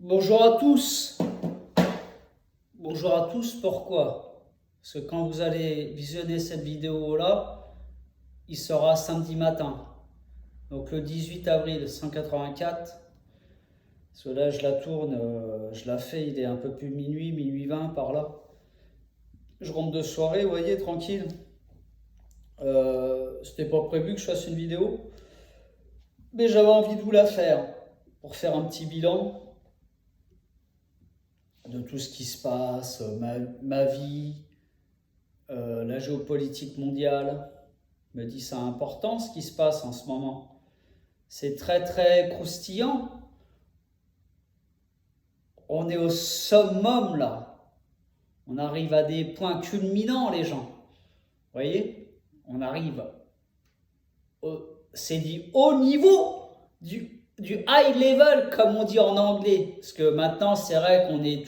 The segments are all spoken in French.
Bonjour à tous. Bonjour à tous, pourquoi? Parce que quand vous allez visionner cette vidéo-là, il sera samedi matin. Donc le 18 avril 184. Parce que là, je la tourne, je la fais, il est un peu plus minuit, minuit 20 par là. Je rentre de soirée, vous voyez, tranquille. C'était pas prévu que je fasse une vidéo, mais j'avais envie de vous la faire pour faire un petit bilan de tout ce qui se passe, ma vie, la géopolitique mondiale. Me dit c'est important ce qui se passe en ce moment. C'est très très croustillant. On est au summum là. On arrive à des points culminants les gens. Vous voyez? On arrive. C'est du haut niveau, du high level comme on dit en anglais. Parce que maintenant c'est vrai qu'on est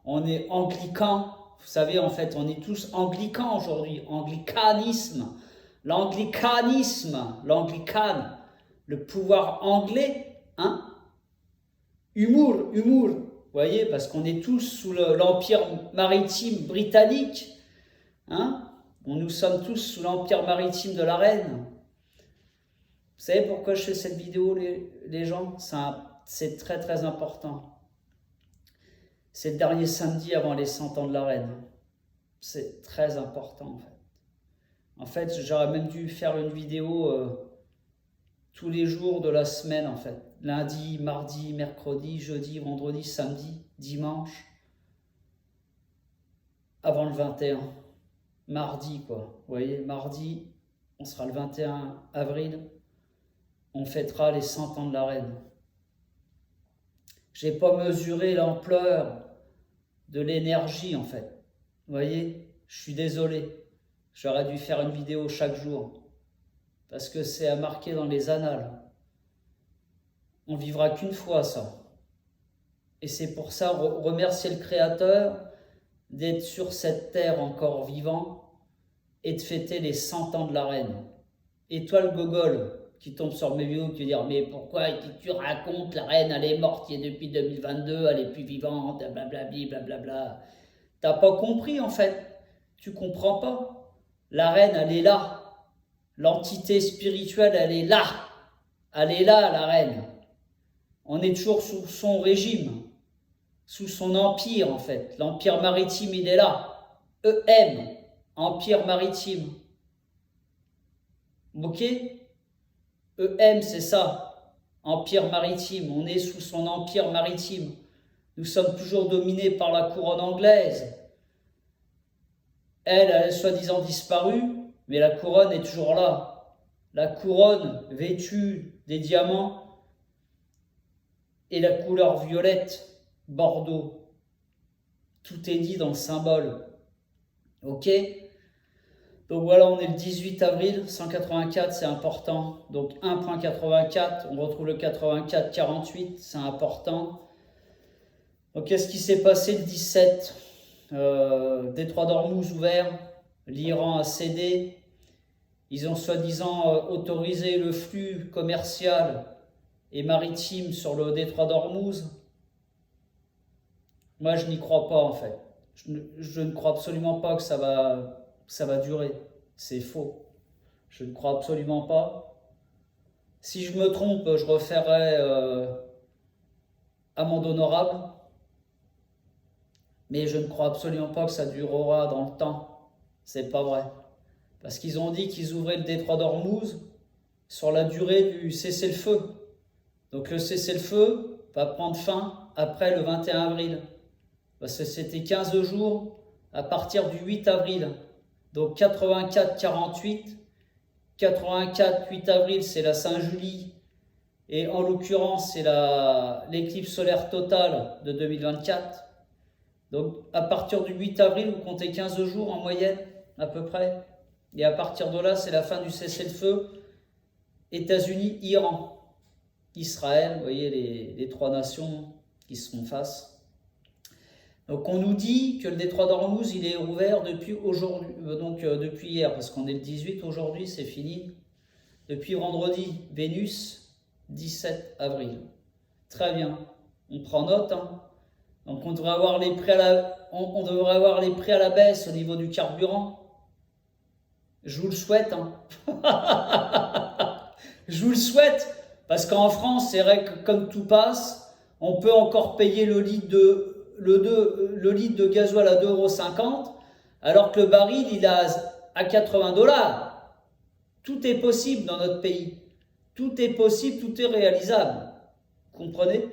on est anglican. Vous savez en fait on est tous anglicans aujourd'hui. Anglicanisme. L'anglicane, le pouvoir anglais, hein? Humour, vous voyez, parce qu'on est tous sous l'empire maritime britannique, hein? Nous sommes tous sous l'empire maritime de la reine. Vous savez pourquoi je fais cette vidéo, les gens? C'est très très important. C'est le dernier samedi avant les 100 ans de la reine. C'est très important en fait. En fait, j'aurais même dû faire une vidéo tous les jours de la semaine en fait. Lundi, mardi, mercredi, jeudi, vendredi, samedi, dimanche. Avant le 21. Mardi quoi. Vous voyez, mardi, on sera le 21 avril. On fêtera les 100 ans de la reine. J'ai pas mesuré l'ampleur de l'énergie en fait. Vous voyez, je suis désolé. J'aurais dû faire une vidéo chaque jour. Parce que c'est à marquer dans les annales. On vivra qu'une fois ça. Et c'est pour ça, remercier le Créateur d'être sur cette terre encore vivant et de fêter les 100 ans de la reine. Et toi le gogol qui tombe sur mes vidéos, qui va dire mais pourquoi tu racontes, la reine elle est morte depuis 2022, elle est plus vivante, blablabla, blablabla. T'as pas compris en fait, tu comprends pas. La reine elle est là. L'entité spirituelle, elle est là. Elle est là, la reine. On est toujours sous son régime, sous son empire, en fait. L'empire maritime, il est là. EM, empire maritime. Ok? EM, c'est ça. Empire maritime. On est sous son empire maritime. Nous sommes toujours dominés par la couronne anglaise. Elle est soi-disant disparue, mais la couronne est toujours là. La couronne vêtue des diamants et la couleur violette, bordeaux. Tout est dit dans le symbole. Ok? Donc voilà, on est le 18 avril 184, c'est important. Donc 1.84, on retrouve le 84-48, c'est important. Donc qu'est-ce qui s'est passé le 17? Détroit d'Ormuz ouvert, l'Iran a cédé. Ils ont soi-disant autorisé le flux commercial et maritime sur le détroit d'Ormuz. Moi, je n'y crois pas en fait. Je ne crois absolument pas que ça va durer. C'est faux. Je ne crois absolument pas. Si je me trompe, je referai amende honorable. Mais je ne crois absolument pas que ça durera dans le temps. C'est pas vrai. Parce qu'ils ont dit qu'ils ouvraient le détroit d'Ormuz sur la durée du cessez-le-feu. Donc le cessez-le-feu va prendre fin après le 21 avril. Parce que c'était 15 jours à partir du 8 avril. Donc 84-48. 84-8 avril, c'est la Saint-Julie. Et en l'occurrence, c'est l'éclipse solaire totale de 2024. Donc à partir du 8 avril, vous comptez 15 jours en moyenne, à peu près. Et à partir de là, c'est la fin du cessez-le-feu. États-Unis, Iran, Israël, vous voyez les trois nations qui se font face. Donc on nous dit que le détroit d'Ormuz, il est ouvert depuis aujourd'hui, depuis hier, parce qu'on est le 18, aujourd'hui c'est fini. Depuis vendredi, Vénus, 17 avril. Très bien. On prend note, hein. Donc on devrait avoir les prix à la, on devrait avoir les prix à la baisse au niveau du carburant. Je vous le souhaite, hein. Je vous le souhaite, parce qu'en France, c'est vrai que comme tout passe, on peut encore payer le litre de gasoil à 2,50 €, alors que le baril, il est à 80 $. Tout est possible dans notre pays. Tout est possible, tout est réalisable. Vous comprenez?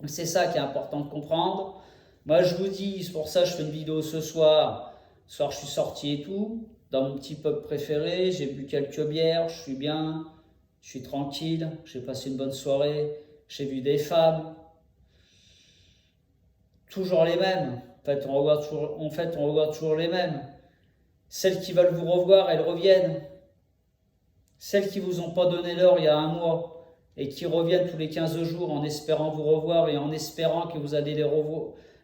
C'est ça qui est important de comprendre. Moi, je vous dis, c'est pour ça que je fais une vidéo ce soir. Ce soir, je suis sorti et tout, dans mon petit pub préféré. J'ai bu quelques bières, je suis bien, je suis tranquille. J'ai passé une bonne soirée. J'ai vu des femmes. Toujours les mêmes. En fait, on revoit toujours les mêmes. Celles qui veulent vous revoir, elles reviennent. Celles qui vous ont pas donné l'heure il y a un mois et qui reviennent tous les 15 jours en espérant vous revoir et en espérant que vous allez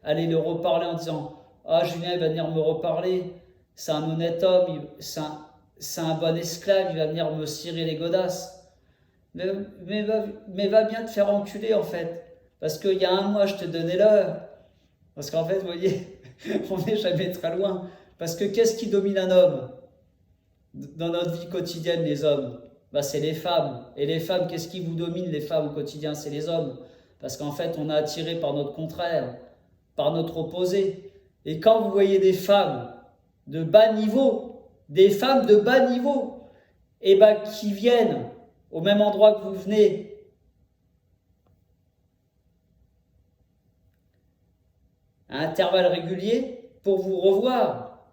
allez le reparler en disant « Ah, Julien, il va venir me reparler, c'est un honnête homme, c'est un bon esclave, il va venir me cirer les godasses. » Mais va bien te faire enculer en fait. Parce qu'il y a un mois, je te donnais l'heure. Parce qu'en fait, vous voyez, on n'est jamais très loin. Parce que qu'est-ce qui domine un homme dans notre vie quotidienne, les hommes? Bah, c'est les femmes. Et les femmes, qu'est-ce qui vous domine, les femmes, au quotidien? C'est les hommes. Parce qu'en fait, on est attiré par notre contraire, par notre opposé. Et quand vous voyez des femmes de bas niveau, des femmes de bas niveau, et bah, qui viennent au même endroit que vous venez, à intervalles réguliers, pour vous revoir,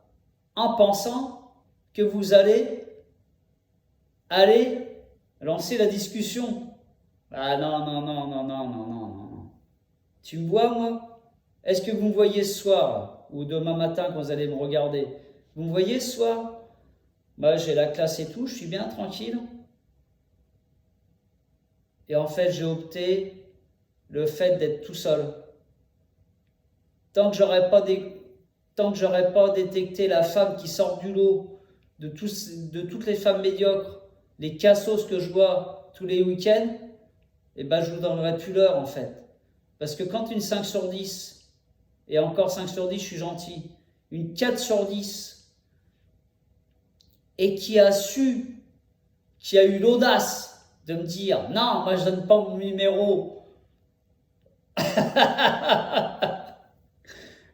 en pensant que vous allez lancer la discussion. Ah non, non, non, non, non, non, non, non. Tu me vois, moi? Est-ce que vous me voyez ce soir? Ou demain matin, quand vous allez me regarder? Vous me voyez ce soir? Moi, j'ai la classe et tout, je suis bien tranquille. Et en fait, j'ai opté le fait d'être tout seul. Tant que j'aurais pas détecté la femme qui sort du lot de toutes les femmes médiocres, les cassos que je vois tous les week-ends, eh ben je vous donnerai plus l'heure en fait. Parce que quand une 5 sur 10, et encore 5 sur 10, je suis gentil, une 4 sur 10, et qui a eu l'audace de me dire, non, moi je donne pas mon numéro.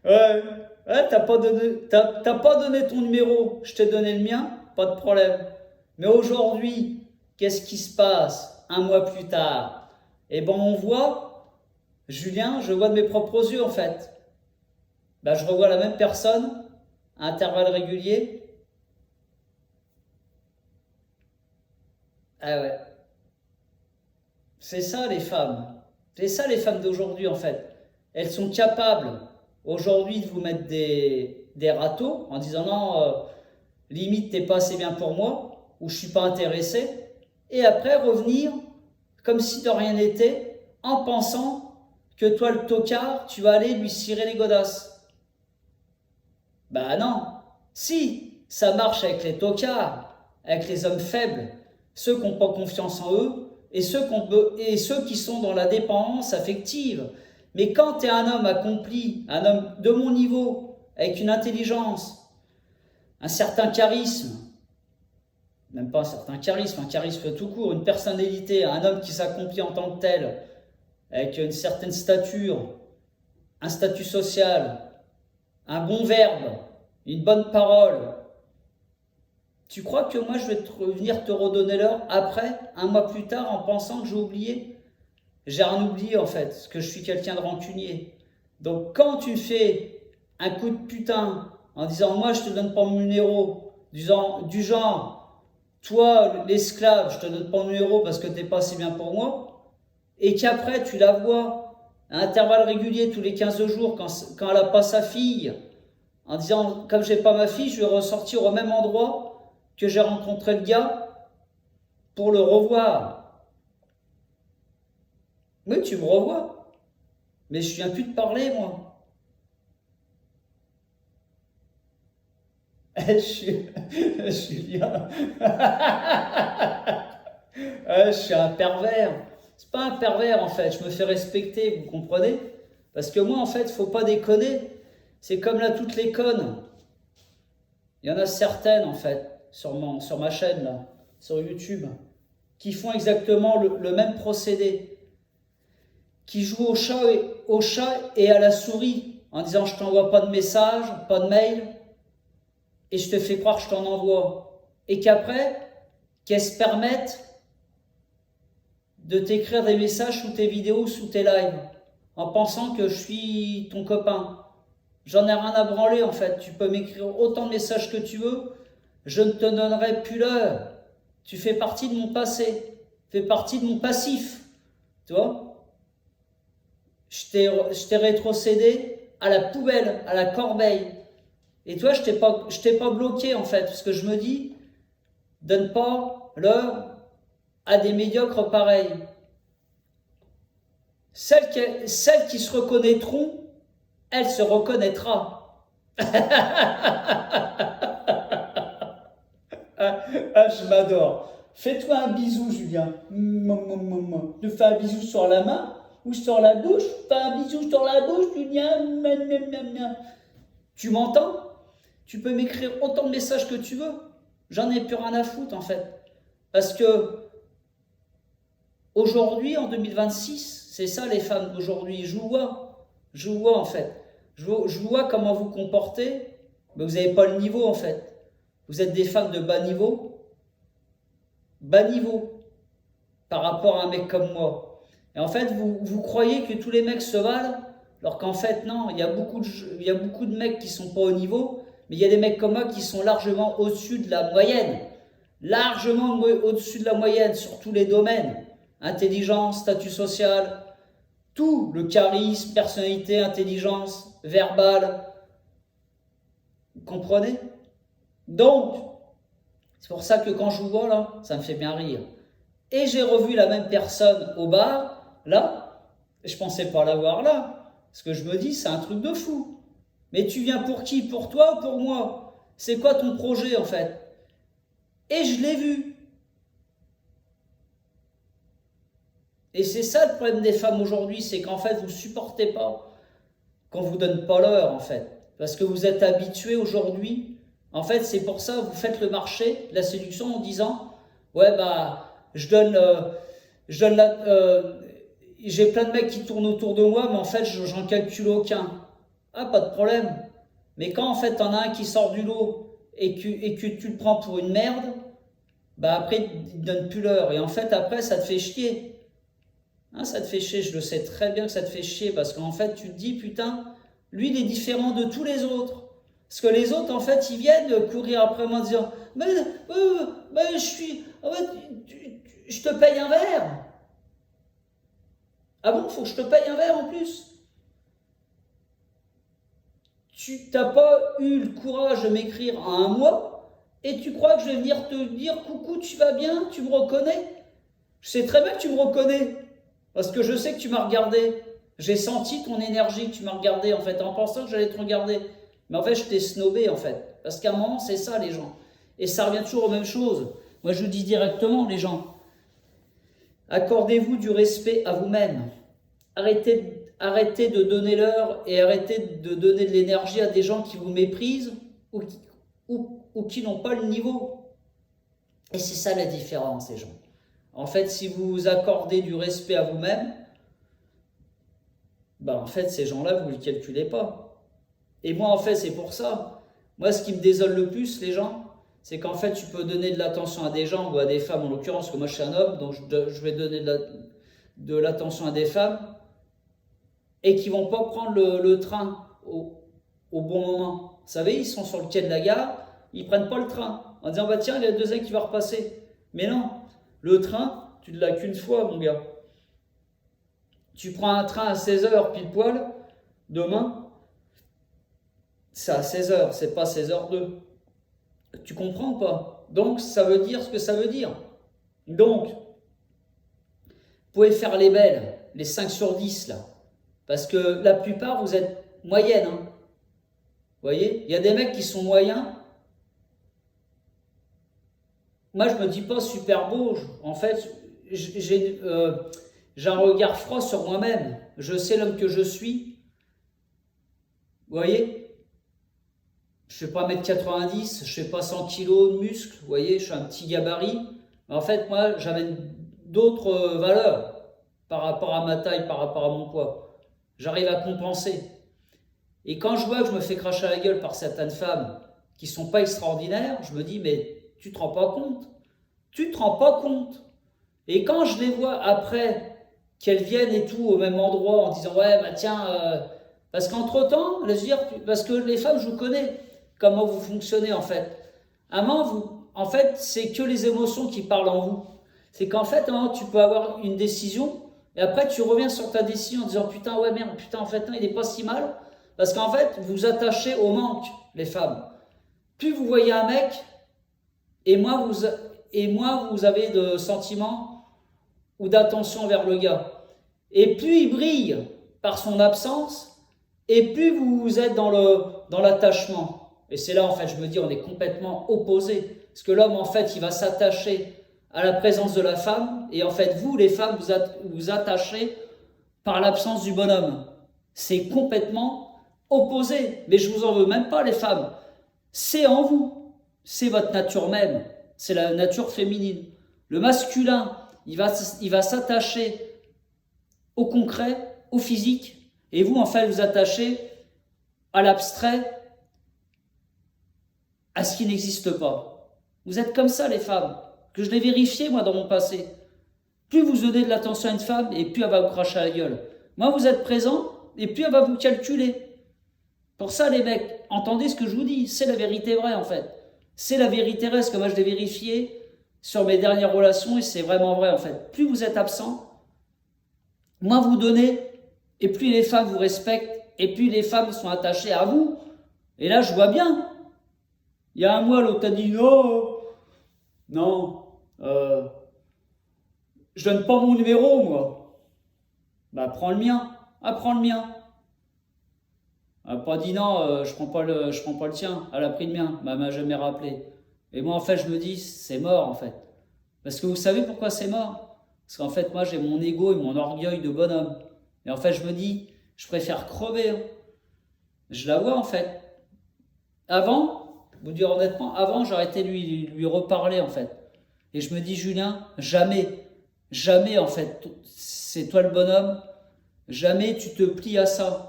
Ouais, t'as pas donné ton numéro, je t'ai donné le mien, pas de problème. Mais aujourd'hui, qu'est-ce qui se passe un mois plus tard? Eh ben on voit, Julien, je vois de mes propres yeux en fait. Ben, je revois la même personne à intervalles réguliers. Ah ouais, c'est ça les femmes. C'est ça les femmes d'aujourd'hui en fait. Elles sont capables aujourd'hui de vous mettre des râteaux en disant non, limite t'es pas assez bien pour moi ou je suis pas intéressé. Et après revenir comme si de rien n'était en pensant que toi le tocard, tu vas aller lui cirer les godasses. Bah non. Si, ça marche avec les tocards, avec les hommes faibles, ceux qui n'ont pas confiance en eux et ceux qui sont dans la dépendance affective. Mais quand tu es un homme accompli, un homme de mon niveau, avec une intelligence, un certain charisme, même pas un certain charisme, un charisme tout court, une personnalité, un homme qui s'accomplit en tant que tel, avec une certaine stature, un statut social, un bon verbe, une bonne parole. Tu crois que moi je vais venir te redonner l'heure après, un mois plus tard, en pensant que j'ai oublié? J'ai rien oublié en fait, parce que je suis quelqu'un de rancunier. Donc quand tu fais un coup de putain en disant moi je te donne pas mon numéro, du genre toi l'esclave je te donne pas mon numéro parce que t'es pas assez bien pour moi, et qu'après tu la vois à intervalles réguliers tous les 15 jours quand elle a pas sa fille, en disant comme j'ai pas ma fille je vais ressortir au même endroit que j'ai rencontré le gars pour le revoir. Oui, tu me revois, mais je viens plus te parler, moi. Je suis bien. Je suis un pervers. C'est pas un pervers en fait, je me fais respecter, vous comprenez? Parce que moi en fait, faut pas déconner. C'est comme là toutes les connes. Il y en a certaines en fait, sur ma chaîne là, sur YouTube, qui font exactement le même procédé. Qui jouent au chat et à la souris en disant je t'envoie pas de message, pas de mail, et je te fais croire que je t'en envoie. Et qu'après, qu'elles se permettent de t'écrire des messages sous tes vidéos, sous tes lives, en pensant que je suis ton copain. J'en ai rien à branler en fait. Tu peux m'écrire autant de messages que tu veux, je ne te donnerai plus l'heure. Tu fais partie de mon passé, tu fais partie de mon passif. Tu vois? Je t'ai rétrocédé à la poubelle, à la corbeille. Et toi, je t'ai pas bloqué en fait, parce que je me dis, donne pas l'heure à des médiocres pareils. Celles qui se reconnaîtront, elle se reconnaîtra. Je m'adore. Fais-toi un bisou, Julien. Tu fais un bisou sur la main ou sur la bouche. Fais un bisou sur la bouche, Julien. Tu m'entends? Tu peux m'écrire autant de messages que tu veux. J'en ai plus rien à foutre, en fait. Parce que aujourd'hui, en 2026, c'est ça les femmes d'aujourd'hui. Je vous vois, en fait. Je vois comment vous comportez, mais vous n'avez pas le niveau, en fait. Vous êtes des femmes de bas niveau, par rapport à un mec comme moi. Et en fait, vous croyez que tous les mecs se valent, alors qu'en fait, non, il y a beaucoup de mecs qui sont pas au niveau, mais il y a des mecs comme moi qui sont largement au-dessus de la moyenne. Largement au-dessus de la moyenne sur tous les domaines. Intelligence, statut social, tout, le charisme, personnalité, intelligence, verbal. Vous comprenez? Donc, c'est pour ça que quand je vous vois là, ça me fait bien rire. Et j'ai revu la même personne au bar, là, et je pensais pas la voir là, parce que je me dis, c'est un truc de fou. Mais tu viens pour qui? Pour toi ou pour moi? C'est quoi ton projet en fait? Et je l'ai vu. Et c'est ça le problème des femmes aujourd'hui, c'est qu'en fait, vous ne supportez pas qu'on ne vous donne pas l'heure en fait. Parce que vous êtes habitués aujourd'hui. En fait, c'est pour ça que vous faites le marché, la séduction en disant, ouais bah, j'ai plein de mecs qui tournent autour de moi, mais en fait, j'en calcule aucun. Ah, pas de problème. Mais quand en fait, t'en as un qui sort du lot et que tu le prends pour une merde, bah après, il ne donne plus l'heure. Et en fait, après, ça te fait chier. Hein, ça te fait chier, je le sais très bien que ça te fait chier, parce qu'en fait, tu te dis, putain, lui, il est différent de tous les autres. Parce que les autres, en fait, ils viennent courir après moi en disant, mais je te paye un verre. Ah bon, faut que je te paye un verre en plus? Tu n'as pas eu le courage de m'écrire en un mois et tu crois que je vais venir te dire coucou, tu vas bien, tu me reconnais? Je sais très bien que tu me reconnais parce que je sais que tu m'as regardé. J'ai senti ton énergie que tu m'as regardé en fait en pensant que j'allais te regarder. Mais en fait, je t'ai snobé en fait. Parce qu'à un moment, c'est ça les gens. Et ça revient toujours aux mêmes choses. Moi, je vous dis directement les gens. Accordez-vous du respect à vous-même. Arrêtez de donner l'heure et arrêtez de donner de l'énergie à des gens qui vous méprisent ou qui n'ont pas le niveau. Et c'est ça la différence, les gens. En fait, si vous accordez du respect à vous-même, ben en fait, ces gens-là, vous ne les calculez pas. Et moi, en fait, c'est pour ça. Moi, ce qui me désole le plus, les gens, c'est qu'en fait, tu peux donner de l'attention à des gens ou à des femmes, en l'occurrence, parce que moi, je suis un homme, donc je vais donner de l'attention à des femmes et qui vont pas prendre le train au bon moment. Vous savez, ils sont sur le quai de la gare, ils prennent pas le train en disant bah tiens, il y a 2 heures qui va repasser. Mais non, le train, tu ne l'as qu'une fois, mon gars. Tu prends un train à 16h pile poil, demain, c'est à 16h, c'est pas 16h02. Tu comprends ou pas? Donc, ça veut dire ce que ça veut dire. Donc, vous pouvez faire les belles, les 5 sur 10 là. Parce que la plupart, vous êtes moyenne. Hein. Vous voyez? Il y a des mecs qui sont moyens. Moi, je me dis pas super beau. En fait, j'ai un regard froid sur moi-même. Je sais l'homme que je suis. Vous voyez? Je ne fais pas 1m90, je ne fais pas 100 kilos de muscles. Vous voyez, je suis un petit gabarit. Mais en fait, moi, j'amène d'autres valeurs par rapport à ma taille, par rapport à mon poids. J'arrive à compenser. Et quand je vois que je me fais cracher à la gueule par certaines femmes qui ne sont pas extraordinaires, je me dis, mais tu ne te rends pas compte. Tu ne te rends pas compte. Et quand je les vois après qu'elles viennent et tout au même endroit en disant, ouais, bah tiens, parce qu'entre-temps, parce que les femmes, je vous connais, comment vous fonctionnez en fait. En fait, c'est que les émotions qui parlent en vous. C'est qu'en fait, tu peux avoir une décision et après tu reviens sur ta décision en disant, putain, ouais, merde, putain, en fait, non, il n'est pas si mal. Parce qu'en fait, vous vous attachez au manque, les femmes. Plus vous voyez un mec, et moins vous avez de sentiments ou d'attention vers le gars. Et plus il brille par son absence, et plus vous êtes dans l'attachement. Et c'est là, en fait, je me dis, on est complètement opposés. Parce que l'homme, en fait, il va s'attacher à la présence de la femme, et en fait, vous, les femmes, vous attachez par l'absence du bonhomme. C'est complètement opposé. Mais je vous en veux même pas, les femmes. C'est en vous. C'est votre nature même. C'est la nature féminine. Le masculin, il va s'attacher au concret, au physique, et vous, en fait, vous attachez à l'abstrait, à ce qui n'existe pas. Vous êtes comme ça, les femmes, que je l'ai vérifié, moi, dans mon passé. Plus vous donnez de l'attention à une femme, et plus elle va vous cracher à la gueule. Moi, vous êtes présent, et plus elle va vous calculer. Pour ça, les mecs, entendez ce que je vous dis, c'est la vérité vraie, en fait. C'est la vérité vraie, parce que moi, je l'ai vérifié sur mes dernières relations, et c'est vraiment vrai, en fait. Plus vous êtes absent, moins vous donnez, et plus les femmes vous respectent, et plus les femmes sont attachées à vous. Et là, je vois bien. Il y a un mois, l'autre a dit non, je donne pas mon numéro, moi. Bah, prends le mien. Ah, prends le mien. Elle n'a pas dit non, je prends pas le tien. Elle a pris le mien. Bah, elle m'a jamais rappelé. Et moi, en fait, je me dis, c'est mort, en fait. Parce que vous savez pourquoi c'est mort? Parce qu'en fait, moi, j'ai mon ego et mon orgueil de bonhomme. Et en fait, je me dis, je préfère crever. Hein. Je la vois, en fait. Avant, vous dire honnêtement, avant, j'aurais été lui reparler, en fait. Et je me dis, Julien, jamais, en fait, c'est toi le bonhomme. Jamais tu te plies à ça.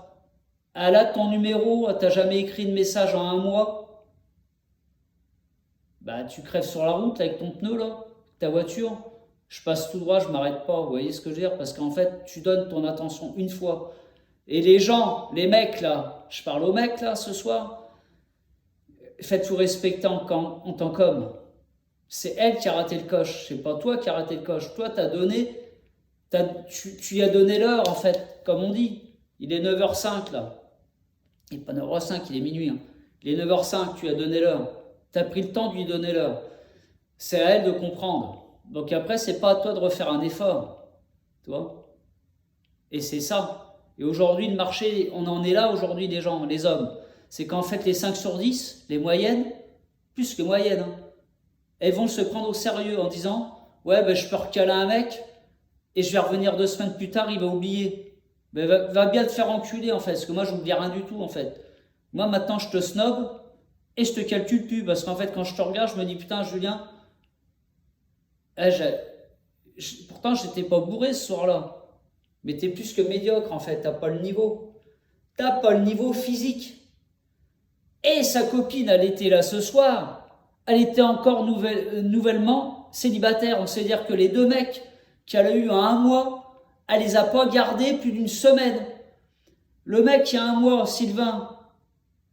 Elle a ton numéro, elle t'a jamais écrit de message en un mois. Bah, tu crèves sur la route avec ton pneu, là, ta voiture. Je passe tout droit, je m'arrête pas. Vous voyez ce que je veux dire? Parce qu'en fait, tu donnes ton attention une fois. Et les gens, les mecs, là, je parle aux mecs, là, ce soir, faites-vous respecter en tant qu'homme. C'est elle qui a raté le coche, c'est pas toi qui as raté le coche. Toi, tu lui as donné l'heure, en fait, comme on dit. Il est 9h05, là. Il n'est pas 9h05, il est minuit. Hein. Il est 9h05, tu lui as donné l'heure. Tu as pris le temps de lui donner l'heure. C'est à elle de comprendre. Donc après, c'est pas à toi de refaire un effort. Tu vois? Et c'est ça. Et aujourd'hui, le marché, on en est là aujourd'hui, les gens, les hommes. C'est qu'en fait, les 5 sur 10, les moyennes, plus que moyennes, hein, elles vont se prendre au sérieux en disant « Ouais, ben, je peux recaler un mec et je vais revenir 2 semaines plus tard, il va oublier. » Ben, va bien te faire enculer, en fait, parce que moi, je n'oublie rien du tout, en fait. Moi, maintenant, je te snob et je te calcule plus, parce qu'en fait, quand je te regarde, je me dis « Putain, Julien, pourtant, j'étais pas bourré ce soir-là. Mais t'es plus que médiocre, en fait. T'as pas le niveau. T'as pas le niveau physique. » Et sa copine, elle était là ce soir. Elle était encore nouvellement célibataire. On sait dire que les 2 mecs qu'elle a eu en un mois, elle les a pas gardés plus d'une semaine. Le mec qui a un mois, Sylvain,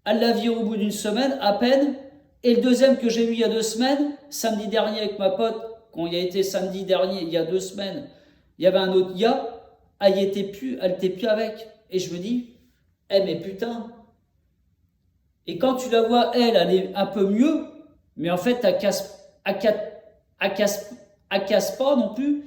elle l'a viré au bout d'une semaine, à peine. Et le deuxième que j'ai eu il y a 2 semaines, samedi dernier avec ma pote, quand il y a été samedi dernier, il y a 2 semaines, il y avait un autre gars, elle était plus avec. Et je me dis, mais putain. Et quand tu la vois, elle est un peu mieux, mais en fait, elle casse pas non plus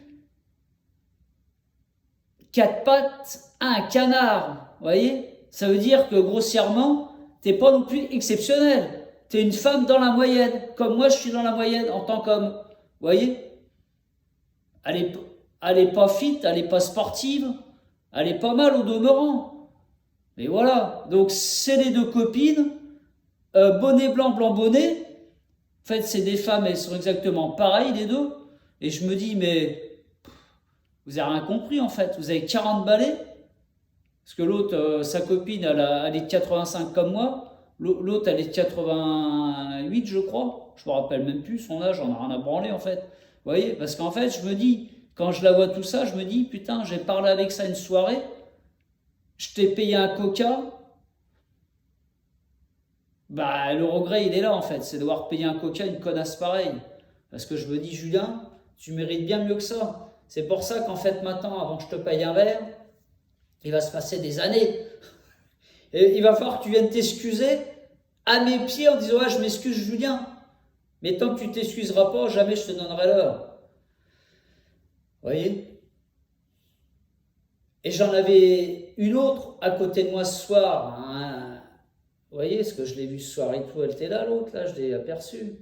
4 pattes à un canard. Vous voyez? Ça veut dire que grossièrement, t'es pas non plus exceptionnel. T'es une femme dans la moyenne, comme moi je suis dans la moyenne en tant qu'homme. Vous voyez? elle est pas fit, elle est pas sportive, elle est pas mal au demeurant. Mais voilà, donc c'est les deux copines, bonnet blanc, blanc bonnet. En fait, c'est des femmes, elles sont exactement pareilles les deux. Et je me dis, mais vous avez rien compris en fait, vous avez 40 balais. Parce que l'autre, sa copine, elle est de 85 comme moi. L'autre, elle est de 88, je crois. Je me rappelle même plus son âge, j'en ai rien à branler en fait. Vous voyez, parce qu'en fait, je me dis, quand je la vois tout ça, je me dis, putain, j'ai parlé avec ça une soirée, je t'ai payé un coca. Bah, le regret, il est là en fait, c'est devoir payer un coca à une connasse pareille. Parce que je me dis, Julien, tu mérites bien mieux que ça. C'est pour ça qu'en fait, maintenant, avant que je te paye un verre, il va se passer des années. Et il va falloir que tu viennes t'excuser à mes pieds en disant, ouais, je m'excuse, Julien. Mais tant que tu t'excuseras pas, jamais je te donnerai l'heure. Vous voyez? Et j'en avais une autre à côté de moi ce soir. Hein. Vous voyez, parce que je l'ai vue ce soir et tout, elle était là, l'autre, là, je l'ai aperçue.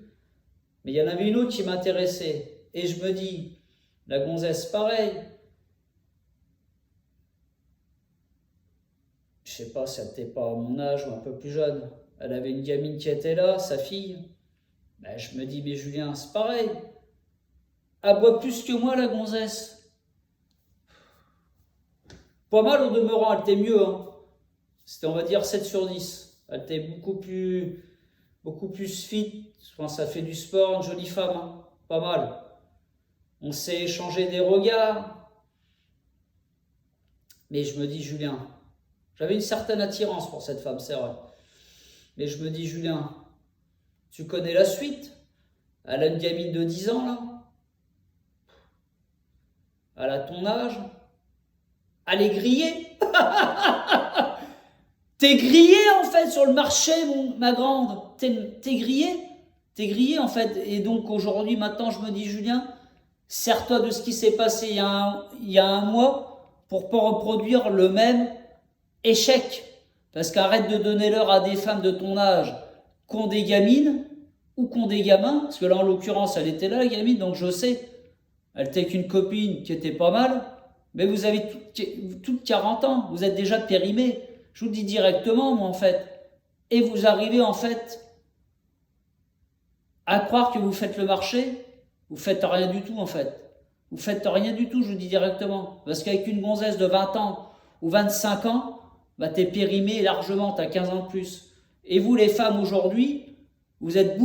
Mais il y en avait une autre qui m'intéressait. Et je me dis, la gonzesse, pareil. Je sais pas si elle n'était pas à mon âge ou un peu plus jeune. Elle avait une gamine qui était là, sa fille. Ben, je me dis, mais Julien, c'est pareil. Elle boit plus que moi, la gonzesse. Pas mal au demeurant, elle était mieux. Hein. C'était, on va dire, 7 sur 10. Elle était beaucoup plus fit. Je pense que ça fait du sport, une jolie femme. Hein. Pas mal. On s'est échangé des regards. Mais je me dis, Julien, j'avais une certaine attirance pour cette femme, c'est vrai. Mais je me dis, Julien, tu connais la suite. Elle a une gamine de 10 ans, là. Elle a ton âge. Elle est grillée. T'es grillée, en fait, sur le marché, ma grande. T'es grillée. T'es grillée, en fait. Et donc, aujourd'hui, maintenant, je me dis, Julien, sers-toi de ce qui s'est passé il y a un mois pour pas reproduire le même échec. Parce qu'arrête de donner l'heure à des femmes de ton âge qui ont des gamines ou qui ont des gamins. Parce que là, en l'occurrence, elle était là, la gamine, donc je sais. Elle était qu'une copine qui était pas mal. Mais vous avez toutes 40 ans. Vous êtes déjà périmés. Je vous le dis directement, moi, en fait. Et vous arrivez, en fait, à croire que vous faites le marché. Vous faites rien du tout, en fait. Vous faites rien du tout, je vous dis directement. Parce qu'avec une gonzesse de 20 ans ou 25 ans, bah, t'es périmé largement, t'as 15 ans de plus. Et vous, les femmes, aujourd'hui, vous êtes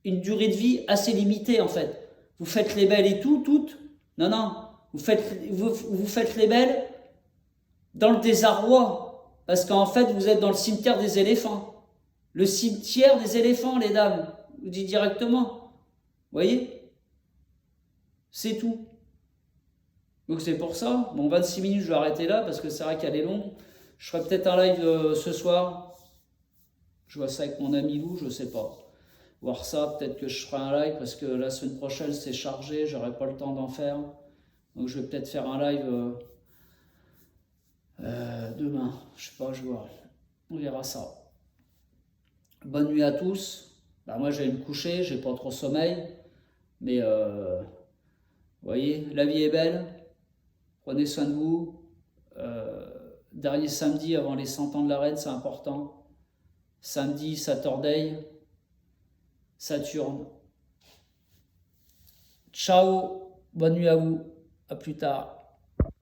une durée de vie assez limitée, en fait. Vous faites les belles et tout, toutes. Non, non. Vous faites les belles dans le désarroi. Parce qu'en fait, vous êtes dans le cimetière des éléphants. Le cimetière des éléphants, les dames. Je vous dis directement. Vous voyez? C'est tout. Donc c'est pour ça. Bon, 26 minutes, je vais arrêter là parce que c'est vrai qu'elle est longue. Je ferai peut-être un live ce soir. Je vois ça avec mon ami Lou, je sais pas. Voir ça, peut-être que je ferai un live parce que la semaine prochaine c'est chargé, j'aurai pas le temps d'en faire. Donc je vais peut-être faire un live demain. Je sais pas, je vois. On verra ça. Bonne nuit à tous. Bah, moi je vais me coucher, j'ai pas trop sommeil. Mais vous voyez, la vie est belle. Prenez soin de vous. Dernier samedi avant les 100 ans de la reine, c'est important. Samedi, Saturday, Saturne. Ciao, bonne nuit à vous. À plus tard.